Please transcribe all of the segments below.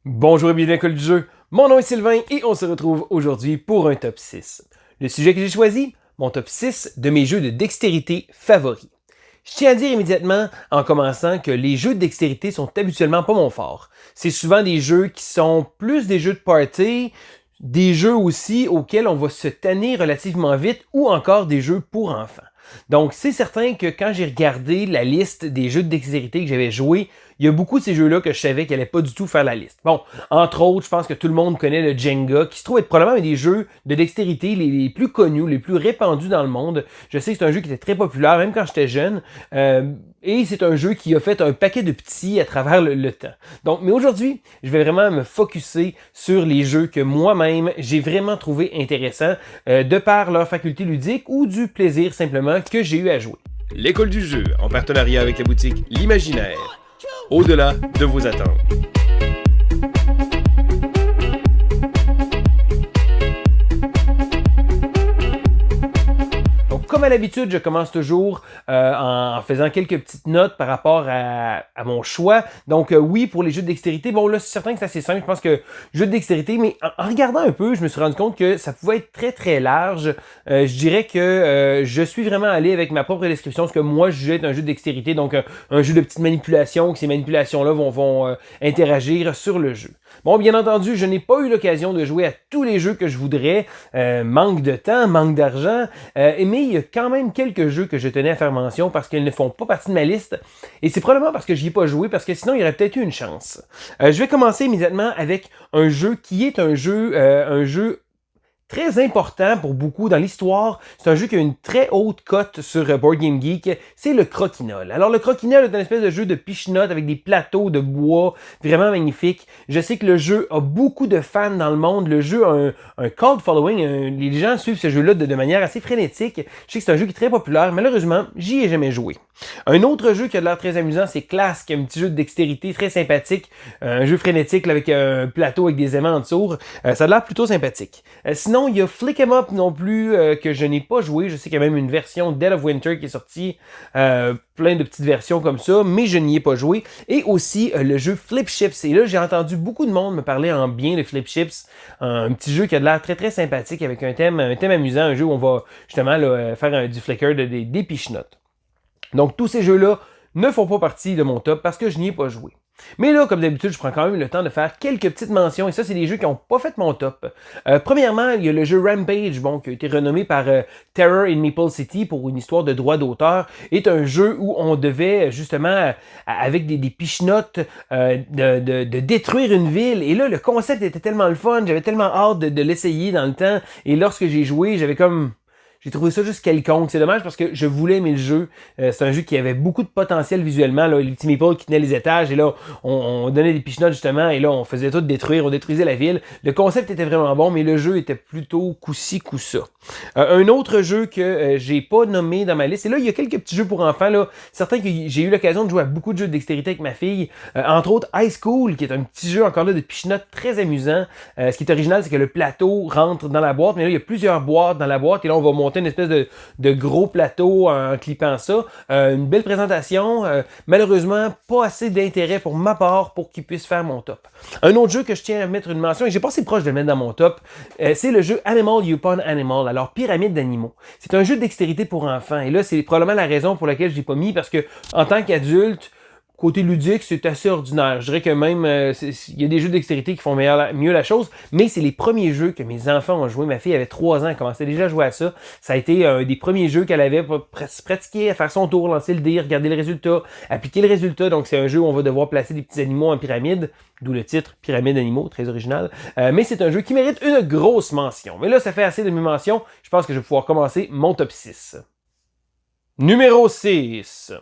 Bonjour et bienvenue à l'école du jeu. Mon nom est Sylvain et on se retrouve aujourd'hui pour un top 6. Le sujet que j'ai choisi, mon top 6 de mes jeux de dextérité favoris. Je tiens à dire immédiatement en commençant que les jeux de dextérité sont habituellement pas mon fort. C'est souvent des jeux qui sont plus des jeux de party, des jeux aussi auxquels on va se tanner relativement vite ou encore des jeux pour enfants. Donc c'est certain que quand j'ai regardé la liste des jeux de dextérité que j'avais joués, il y a beaucoup de ces jeux-là que je savais qu'ils n'allaient pas du tout faire la liste. Bon, entre autres, je pense que tout le monde connaît le Jenga, qui se trouve être probablement un des jeux de dextérité les plus connus, les plus répandus dans le monde. Je sais que c'est un jeu qui était très populaire, même quand j'étais jeune. Et c'est un jeu qui a fait un paquet de petits à travers le temps. Donc, mais aujourd'hui, je vais vraiment me focusser sur les jeux que moi-même, j'ai vraiment trouvé intéressants, de par leur faculté ludique ou du plaisir simplement que j'ai eu à jouer. L'école du jeu, en partenariat avec la boutique L'Imaginaire. Au-delà de vos attentes. Donc, comme à l'habitude, je commence toujours en faisant quelques petites notes par rapport à mon choix. Donc, oui, pour les jeux de dextérité, bon là, c'est certain que c'est assez simple. Je pense que jeux de dextérité, mais en regardant un peu, je me suis rendu compte que ça pouvait être très, très large. Je dirais que je suis vraiment allé avec ma propre description, ce que moi, je jugeais être un jeu de dextérité, donc un jeu de petites manipulations, que ces manipulations-là vont interagir sur le jeu. Bon, bien entendu, je n'ai pas eu l'occasion de jouer à tous les jeux que je voudrais. Manque de temps, manque d'argent, mais il y a quand même quelques jeux que je tenais à faire mention parce qu'ils ne font pas partie de ma liste. Et c'est probablement parce que j'y ai pas joué, parce que sinon il y aurait peut-être eu une chance. Je vais commencer immédiatement avec un jeu qui est un jeu très important pour beaucoup dans l'histoire. C'est un jeu qui a une très haute cote sur Board Game Geek. C'est le Crokinole. Alors, le Crokinole est une espèce de jeu de piche-notes avec des plateaux de bois vraiment magnifiques. Je sais que le jeu a beaucoup de fans dans le monde. Le jeu a un cult following. Les gens suivent ce jeu-là de manière assez frénétique. Je sais que c'est un jeu qui est très populaire. Malheureusement, j'y ai jamais joué. Un autre jeu qui a l'air très amusant, c'est Class, qui est un petit jeu de dextérité très sympathique. Un jeu frénétique là, avec un plateau avec des aimants en dessous. Ça a l'air plutôt sympathique. Sinon, il y a Flick 'em Up non plus que je n'ai pas joué. Je sais qu'il y a même une version Dead of Winter qui est sortie. Plein de petites versions comme ça, mais je n'y ai pas joué. Et aussi le jeu Flip Chips. Et là, j'ai entendu beaucoup de monde me parler en bien de Flip Chips. Un petit jeu qui a l'air très très sympathique avec un thème amusant. Un jeu où on va justement là, faire du flicker des piche-notes. Donc tous ces jeux-là ne font pas partie de mon top parce que je n'y ai pas joué. Mais là, comme d'habitude, je prends quand même le temps de faire quelques petites mentions, et ça, c'est des jeux qui n'ont pas fait mon top. Premièrement, il y a le jeu Rampage, bon, qui a été renommé par Terror in Maple City pour une histoire de droit d'auteur, est un jeu où on devait, justement, avec des piche-notes, de détruire une ville, et là, le concept était tellement le fun, j'avais tellement hâte de l'essayer dans le temps, et lorsque j'ai joué, j'ai trouvé ça juste quelconque. C'est dommage parce que je voulais aimer le jeu. C'est un jeu qui avait beaucoup de potentiel visuellement. Là, les petits meeples qui tenaient les étages et là, on donnait des piche-notes justement et là, on faisait tout détruire, on détruisait la ville. Le concept était vraiment bon, mais le jeu était plutôt coup-ci, coup-ça. Un autre jeu que j'ai pas nommé dans ma liste, et là, il y a quelques petits jeux pour enfants. Là. Certains que j'ai eu l'occasion de jouer à beaucoup de jeux de dextérité avec ma fille. Entre autres, High School, qui est un petit jeu encore là de piche-notes très amusant. Ce qui est original, c'est que le plateau rentre dans la boîte, mais là, il y a plusieurs boîtes dans la boîte et là, on va monter une espèce de gros plateau en clippant ça. Une belle présentation. Malheureusement, pas assez d'intérêt pour ma part pour qu'il puisse faire mon top. Un autre jeu que je tiens à mettre une mention, et j'ai pas assez proche de le mettre dans mon top, c'est le jeu Animal Upon Animal, alors Pyramide d'animaux. C'est un jeu de dextérité pour enfants. Et là, c'est probablement la raison pour laquelle je l'ai pas mis, parce que en tant qu'adulte, côté ludique, c'est assez ordinaire. Je dirais que même, il y a des jeux de dextérité qui font mieux la chose, mais c'est les premiers jeux que mes enfants ont joué. Ma fille avait 3 ans, elle commençait déjà à jouer à ça. Ça a été un des premiers jeux qu'elle avait pratiqué, à faire son tour, lancer le dé, regarder le résultat, appliquer le résultat. Donc c'est un jeu où on va devoir placer des petits animaux en pyramide, d'où le titre Pyramide d'animaux, très original. Mais c'est un jeu qui mérite une grosse mention. Mais là, ça fait assez de mes mentions. Je pense que je vais pouvoir commencer mon top 6. Numéro 6.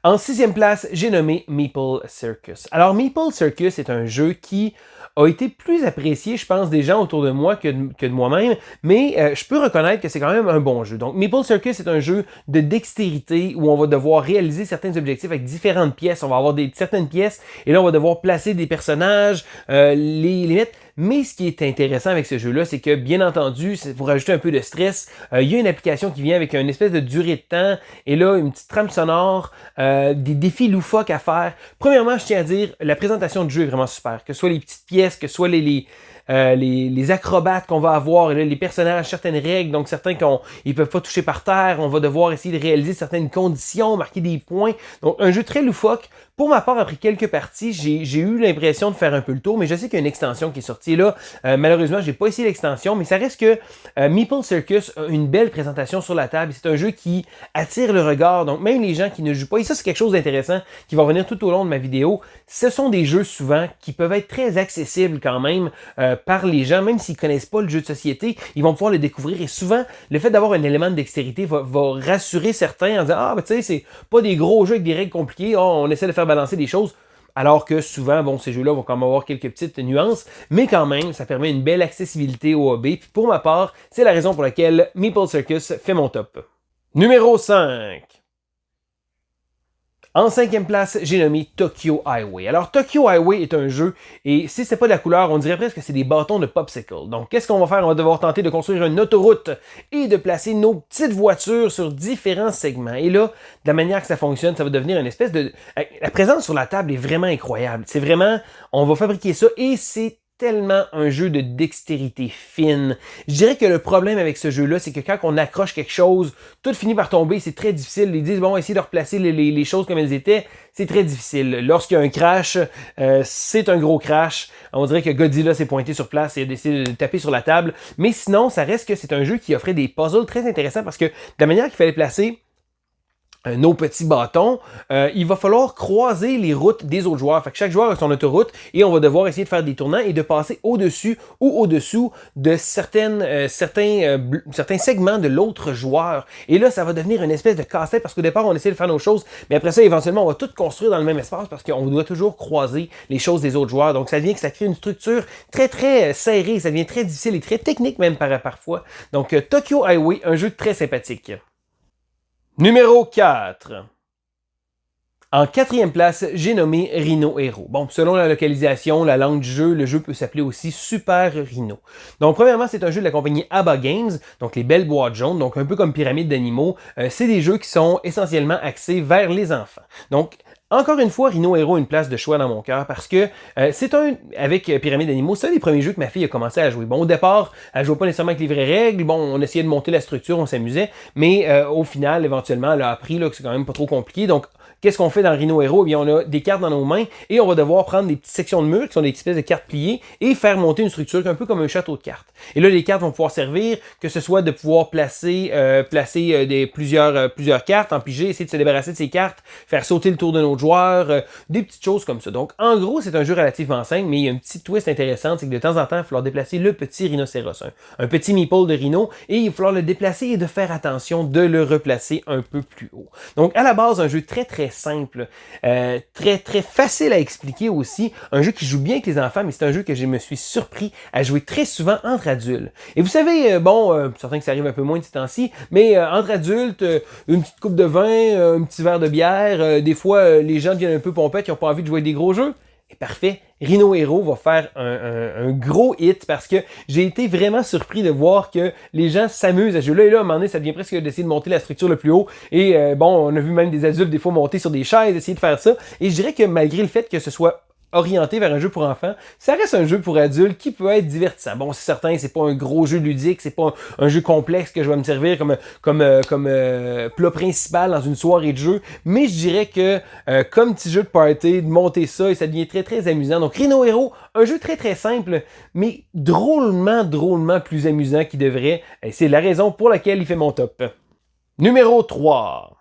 En 6e place, j'ai nommé Meeple Circus. Alors, Meeple Circus est un jeu qui a été plus apprécié, je pense, des gens autour de moi que de moi-même, mais je peux reconnaître que c'est quand même un bon jeu. Donc, Meeple Circus est un jeu de dextérité où on va devoir réaliser certains objectifs avec différentes pièces. On va avoir certaines pièces et là, on va devoir placer des personnages, les mettre Mais ce qui est intéressant avec ce jeu-là, c'est que, bien entendu, c'est pour rajouter un peu de stress, il y a une application qui vient avec une espèce de durée de temps, et là, une petite trame sonore, des défis loufoques à faire. Premièrement, je tiens à dire, la présentation du jeu est vraiment super. Que ce soit les petites pièces, que ce soit les acrobates qu'on va avoir, et là, les personnages, certaines règles, donc certains ils peuvent pas toucher par terre, on va devoir essayer de réaliser certaines conditions, marquer des points. Donc, un jeu très loufoque. Pour ma part, après quelques parties, j'ai eu l'impression de faire un peu le tour, mais je sais qu'il y a une extension qui est sortie là. Malheureusement, j'ai pas essayé l'extension, mais ça reste que Meeple Circus a une belle présentation sur la table. C'est un jeu qui attire le regard, donc même les gens qui ne jouent pas, et ça c'est quelque chose d'intéressant qui va revenir tout au long de ma vidéo, ce sont des jeux souvent qui peuvent être très accessibles quand même par les gens, même s'ils connaissent pas le jeu de société, ils vont pouvoir le découvrir, et souvent, le fait d'avoir un élément de dextérité va rassurer certains en disant « Ah, ben tu sais, c'est pas des gros jeux avec des règles compliquées, on essaie de faire balancer des choses. » Alors que souvent, bon, ces jeux-là vont quand même avoir quelques petites nuances, mais quand même, ça permet une belle accessibilité au hobby. Puis pour ma part, c'est la raison pour laquelle Meeple Circus fait mon top. Numéro 5. En 5e place, j'ai nommé Tokyo Highway. Alors, Tokyo Highway est un jeu, et si c'est pas de la couleur, on dirait presque que c'est des bâtons de popsicle. Donc, qu'est-ce qu'on va faire? On va devoir tenter de construire une autoroute et de placer nos petites voitures sur différents segments. Et là, de la manière que ça fonctionne, ça va devenir une espèce de... La présence sur la table est vraiment incroyable. C'est vraiment... On va fabriquer ça, et c'est tellement un jeu de dextérité fine. Je dirais que le problème avec ce jeu-là, c'est que quand on accroche quelque chose, tout finit par tomber, c'est très difficile. Ils disent, bon, essayer de replacer les choses comme elles étaient, c'est très difficile. Lorsqu'il y a un crash, c'est un gros crash. On dirait que Godzilla s'est pointé sur place et a décidé de taper sur la table. Mais sinon, ça reste que c'est un jeu qui offrait des puzzles très intéressants parce que de la manière qu'il fallait placer nos petits bâtons, il va falloir croiser les routes des autres joueurs. Fait que chaque joueur a son autoroute et on va devoir essayer de faire des tournants et de passer au-dessus ou au-dessous de certains segments de l'autre joueur. Et là, ça va devenir une espèce de casse-tête parce qu'au départ, on essaie de faire nos choses, mais après ça, éventuellement, on va tout construire dans le même espace parce qu'on doit toujours croiser les choses des autres joueurs. Donc, ça devient que ça crée une structure très, très serrée. Ça devient très difficile et très technique même parfois. Donc, Tokyo Highway, un jeu très sympathique. Numéro 4. En 4e place, j'ai nommé Rhino Hero. Bon, selon la localisation, la langue du jeu, le jeu peut s'appeler aussi Super Rhino. Donc, premièrement, c'est un jeu de la compagnie ABBA Games, donc les belles boîtes jaunes, donc un peu comme Pyramide d'animaux. C'est des jeux qui sont essentiellement axés vers les enfants. Donc, encore une fois, Rhino Hero a une place de choix dans mon cœur parce que avec Pyramide d'animaux, c'est un des premiers jeux que ma fille a commencé à jouer. Bon, au départ, elle jouait pas nécessairement avec les vraies règles. Bon, on essayait de monter la structure, on s'amusait. Mais au final, éventuellement, elle a appris là, que c'est quand même pas trop compliqué. Donc, qu'est-ce qu'on fait dans Rhino Hero? Eh bien, on a des cartes dans nos mains et on va devoir prendre des petites sections de murs qui sont des espèces de cartes pliées et faire monter une structure un peu comme un château de cartes. Et là, les cartes vont pouvoir servir, que ce soit de pouvoir placer plusieurs cartes, en piger, essayer de se débarrasser de ces cartes, faire sauter le tour de notre joueur, des petites choses comme ça. Donc, en gros, c'est un jeu relativement simple, mais il y a un petit twist intéressant, c'est que de temps en temps, il va falloir déplacer le petit rhinocéros, un petit meeple de rhino, et il va falloir le déplacer et de faire attention de le replacer un peu plus haut. Donc, à la base, un jeu très, très simple, très, très facile à expliquer aussi, un jeu qui joue bien avec les enfants, mais c'est un jeu que je me suis surpris à jouer très souvent entre adultes. Et vous savez, certains que ça arrive un peu moins de ces temps-ci, mais entre adultes, une petite coupe de vin, un petit verre de bière, des fois, les gens deviennent un peu pompettes, ils n'ont pas envie de jouer des gros jeux. Et parfait, Rhino Hero va faire un gros hit parce que j'ai été vraiment surpris de voir que les gens s'amusent à ce jeu-là. Et là, à un moment donné, ça devient presque d'essayer de monter la structure le plus haut. Et on a vu même des adultes des fois monter sur des chaises, essayer de faire ça. Et je dirais que malgré le fait que ce soit orienté vers un jeu pour enfants, ça reste un jeu pour adultes qui peut être divertissant. Bon, c'est certain, c'est pas un gros jeu ludique, c'est pas un jeu complexe que je vais me servir comme plat principal dans une soirée de jeu, mais je dirais que comme petit jeu de party, de monter ça, et ça devient très très amusant. Donc Rhino Hero, un jeu très très simple, mais drôlement plus amusant qu'il devrait, et c'est la raison pour laquelle il fait mon top. Numéro 3.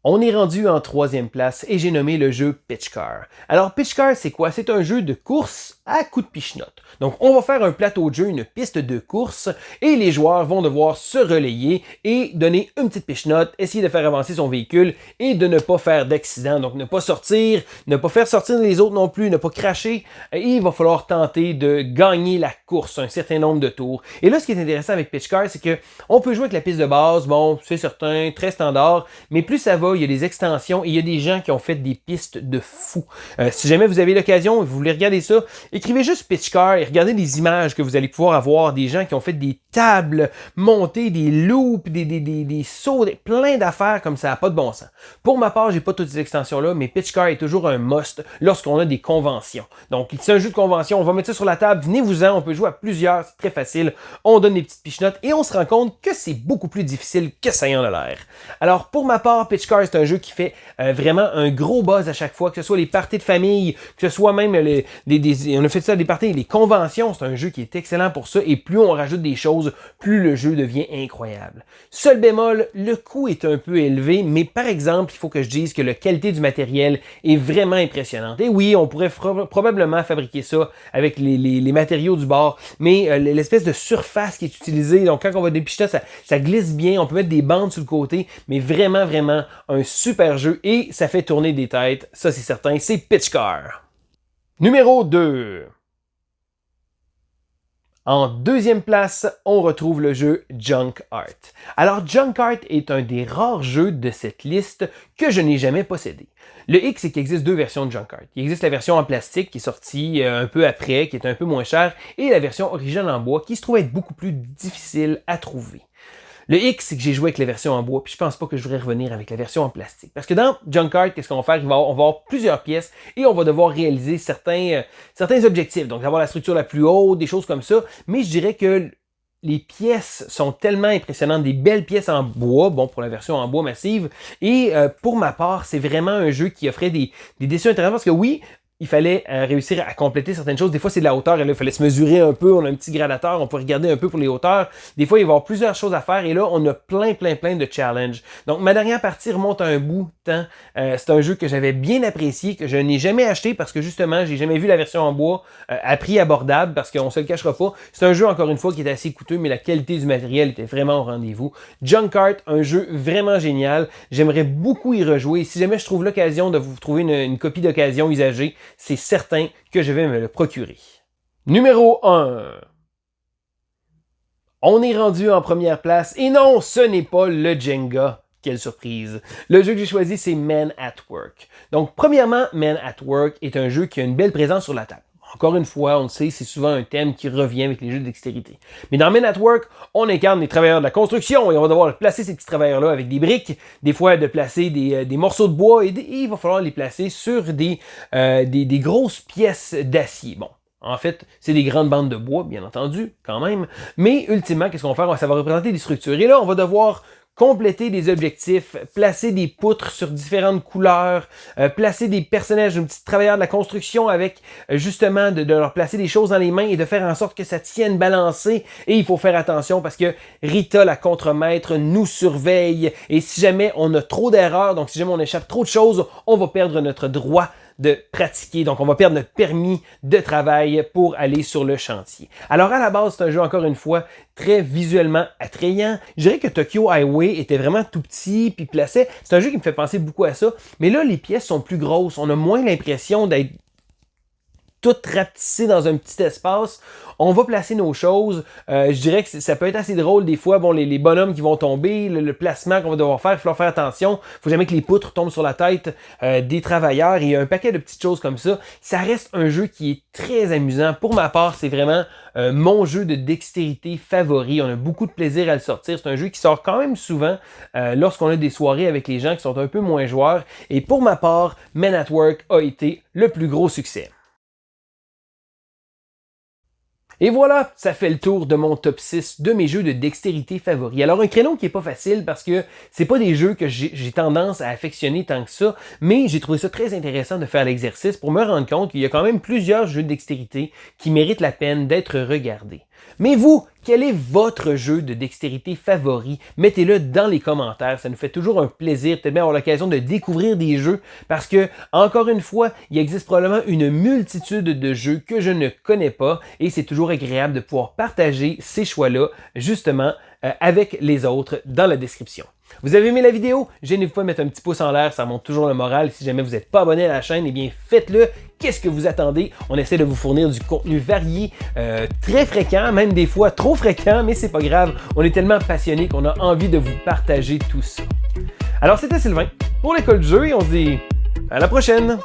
On est rendu en 3e place et j'ai nommé le jeu Pitch Car. Alors Pitch Car, c'est quoi? C'est un jeu de course à coups de pichenote. Donc on va faire un plateau de jeu, une piste de course et les joueurs vont devoir se relayer et donner une petite pichenote, essayer de faire avancer son véhicule et de ne pas faire d'accident. Donc ne pas sortir, ne pas faire sortir les autres non plus, ne pas cracher. Et il va falloir tenter de gagner la course, un certain nombre de tours. Et là, ce qui est intéressant avec Pitch Car, c'est que on peut jouer avec la piste de base, bon, c'est certain, très standard, mais plus ça va, il y a des extensions et il y a des gens qui ont fait des pistes de fou. Si jamais vous avez l'occasion, vous voulez regarder ça, Écrivez juste Pitch Car et regardez les images que vous allez pouvoir avoir des gens qui ont fait des tables montées, des loops, des sauts, plein d'affaires comme ça, pas de bon sens. Pour ma part, j'ai pas toutes ces extensions-là, mais Pitch Car est toujours un must lorsqu'on a des conventions. Donc, c'est un jeu de convention, on va mettre ça sur la table, venez-vous-en, on peut jouer à plusieurs, c'est très facile, on donne des petites pichenottes et on se rend compte que c'est beaucoup plus difficile que ça y en a l'air. Alors, pour ma part, Pitch Car, c'est un jeu qui fait vraiment un gros buzz à chaque fois, que ce soit les parties de famille, que ce soit même on a fait ça à des parties, les conventions, c'est un jeu qui est excellent pour ça, et plus on rajoute des choses, plus le jeu devient incroyable. Seul bémol, le coût est un peu élevé, mais par exemple, il faut que je dise que la qualité du matériel est vraiment impressionnante. Et oui, on pourrait probablement fabriquer ça avec les matériaux du bord, mais l'espèce de surface qui est utilisée, donc quand on va dépicher ça glisse bien, on peut mettre des bandes sur le côté, mais vraiment, vraiment un super jeu, et ça fait tourner des têtes, ça c'est certain, c'est Pitch Car. Numéro 2. En deuxième place, on retrouve le jeu Junk Art. Alors, Junk Art est un des rares jeux de cette liste que je n'ai jamais possédé. Le hic, c'est qu'il existe deux versions de Junk Art. Il existe la version en plastique qui est sortie un peu après, qui est un peu moins chère, et la version originale en bois qui se trouve être beaucoup plus difficile à trouver. Le hic, c'est que j'ai joué avec la version en bois, puis je pense pas que je voudrais revenir avec la version en plastique. Parce que dans Junk Art, qu'est-ce qu'on va faire? On va avoir plusieurs pièces et on va devoir réaliser certains objectifs. Donc, avoir la structure la plus haute, des choses comme ça. Mais je dirais que les pièces sont tellement impressionnantes, des belles pièces en bois, bon, pour la version en bois massive. Et pour ma part, c'est vraiment un jeu qui offrait des déçus intéressants parce que oui, il fallait réussir à compléter certaines choses. Des fois, c'est de la hauteur et là, il fallait se mesurer un peu. On a un petit gradateur, on peut regarder un peu pour les hauteurs. Des fois, il va y avoir plusieurs choses à faire et là, on a plein de challenges. Donc, ma dernière partie remonte à un bout de temps. C'est un jeu que j'avais bien apprécié, que je n'ai jamais acheté parce que justement, j'ai jamais vu la version en bois à prix abordable parce qu'on se le cachera pas. C'est un jeu, encore une fois, qui est assez coûteux, mais la qualité du matériel était vraiment au rendez-vous. Junk Art, un jeu vraiment génial. J'aimerais beaucoup y rejouer. Si jamais je trouve l'occasion de vous trouver une copie d'occasion usagée, c'est certain que je vais me le procurer. Numéro 1. On est rendu en première place, et non, ce n'est pas le Jenga. Quelle surprise! Le jeu que j'ai choisi, c'est Men at Work. Donc, premièrement, Men at Work est un jeu qui a une belle présence sur la table. Encore une fois, on le sait, c'est souvent un thème qui revient avec les jeux de dextérité. Mais dans Men at Work, on incarne des travailleurs de la construction et on va devoir placer ces petits travailleurs-là avec des briques, des fois de placer des morceaux de bois et il va falloir les placer sur des grosses pièces d'acier. Bon. En fait, c'est des grandes bandes de bois, bien entendu, quand même. Mais ultimement, qu'est-ce qu'on va faire? Ça va représenter des structures. Et là, on va devoir compléter des objectifs, placer des poutres sur différentes couleurs, placer des personnages, des petits travailleurs de la construction avec justement de leur placer des choses dans les mains et de faire en sorte que ça tienne balancé. Et il faut faire attention parce que Rita, la contremaître, nous surveille. Et si jamais on a trop d'erreurs, donc si jamais on échappe trop de choses, on va perdre notre droit de pratiquer. Donc, on va perdre notre permis de travail pour aller sur le chantier. Alors, à la base, c'est un jeu, encore une fois, très visuellement attrayant. Je dirais que Tokyo Highway était vraiment tout petit puis placé. C'est un jeu qui me fait penser beaucoup à ça. Mais là, les pièces sont plus grosses. On a moins l'impression d'être tout rapetissé dans un petit espace. On va placer nos choses. Je dirais que ça peut être assez drôle des fois. Bon, les bonhommes qui vont tomber, le placement qu'on va devoir faire, il faut leur faire attention. Il faut jamais que les poutres tombent sur la tête des travailleurs. Il y a un paquet de petites choses comme ça. Ça reste un jeu qui est très amusant. Pour ma part, c'est vraiment mon jeu de dextérité favori. On a beaucoup de plaisir à le sortir. C'est un jeu qui sort quand même souvent lorsqu'on a des soirées avec les gens qui sont un peu moins joueurs. Et pour ma part, Men at Work a été le plus gros succès. Et voilà, ça fait le tour de mon top 6 de mes jeux de dextérité favoris. Alors un créneau qui est pas facile parce que c'est pas des jeux que j'ai tendance à affectionner tant que ça, mais j'ai trouvé ça très intéressant de faire l'exercice pour me rendre compte qu'il y a quand même plusieurs jeux de dextérité qui méritent la peine d'être regardés. Mais vous, quel est votre jeu de dextérité favori? Mettez-le dans les commentaires, ça nous fait toujours un plaisir peut-être bien avoir l'occasion de découvrir des jeux parce que, encore une fois, il existe probablement une multitude de jeux que je ne connais pas et c'est toujours agréable de pouvoir partager ces choix-là justement avec les autres dans la description. Vous avez aimé la vidéo? Gênez-vous pas de mettre un petit pouce en l'air, ça monte toujours le moral. Si jamais vous n'êtes pas abonné à la chaîne, eh bien faites-le. Qu'est-ce que vous attendez? On essaie de vous fournir du contenu varié, très fréquent, même des fois trop fréquent, mais c'est pas grave. On est tellement passionnés qu'on a envie de vous partager tout ça. Alors c'était Sylvain pour l'école du jeu et on se dit à la prochaine!